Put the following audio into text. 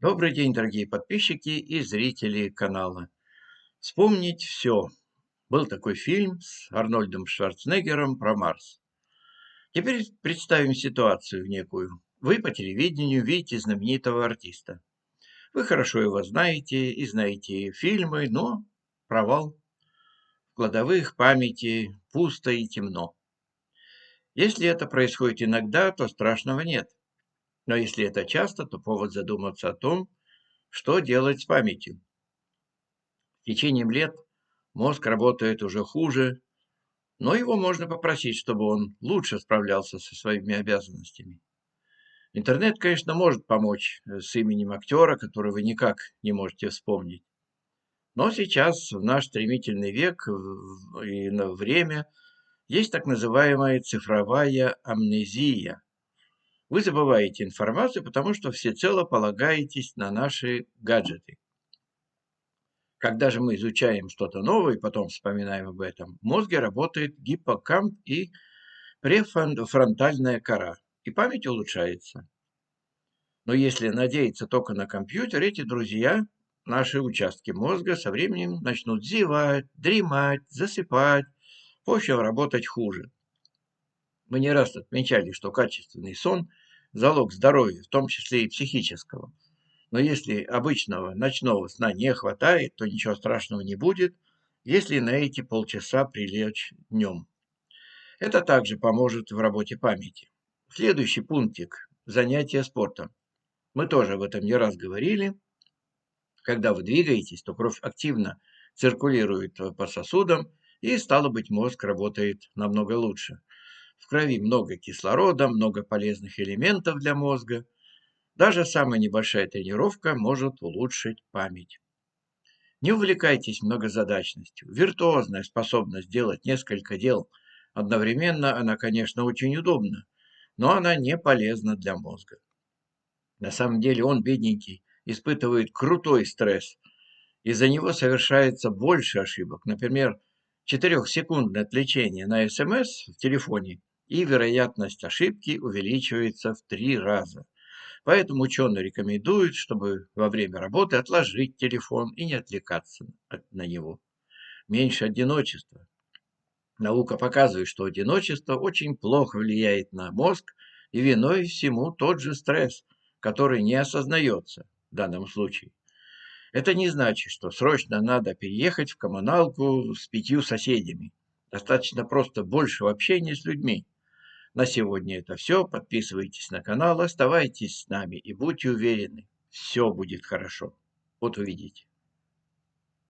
Добрый день, дорогие подписчики и зрители канала. Вспомнить все. Был такой фильм с Арнольдом Шварценеггером про Марс. Теперь представим ситуацию некую. Вы по телевидению видите знаменитого артиста. Вы хорошо его знаете и знаете фильмы, но провал. В кладовых памяти пусто и темно. Если это происходит иногда, то страшного нет. Но если это часто, то повод задуматься о том, что делать с памятью. С течением лет мозг работает уже хуже, но его можно попросить, чтобы он лучше справлялся со своими обязанностями. Интернет, конечно, может помочь с именем актера, который вы никак не можете вспомнить. Но сейчас, в наш стремительный век и на время, есть так называемая цифровая амнезия. Вы забываете информацию, потому что всецело полагаетесь на наши гаджеты. Когда же мы изучаем что-то новое и потом вспоминаем об этом, в мозге работает гиппокамп и префронтальная кора, и память улучшается. Но если надеяться только на компьютер, эти друзья, наши участки мозга, со временем начнут зевать, дремать, засыпать, в общем, работать хуже. Мы не раз отмечали, что качественный сон– залог здоровья, в том числе и психического. Но если обычного ночного сна не хватает, то ничего страшного не будет, если на эти полчаса прилечь днем. Это также поможет в работе памяти. Следующий пунктик– занятие спортом. Мы тоже об этом не раз говорили. Когда вы двигаетесь, то кровь активно циркулирует по сосудам, и, стало быть, мозг работает намного лучше. В крови много кислорода, много полезных элементов для мозга. Даже самая небольшая тренировка может улучшить память. Не увлекайтесь многозадачностью. Виртуозная способность делать несколько дел одновременно, она, конечно, очень удобна, но она не полезна для мозга. На самом деле он, бедненький, испытывает крутой стресс. Из-за него совершается больше ошибок. Например, 4-секундное отвлечение на СМС в телефоне, и вероятность ошибки увеличивается в 3 раза. Поэтому ученые рекомендуют, чтобы во время работы отложить телефон и не отвлекаться на него. Меньше одиночества. Наука показывает, что одиночество очень плохо влияет на мозг, и виной всему тот же стресс, который не осознается в данном случае. Это не значит, что срочно надо переехать в коммуналку с 5 соседями. Достаточно просто большего общения с людьми. На сегодня это все. Подписывайтесь на канал, оставайтесь с нами и будьте уверены, все будет хорошо. Вот увидите.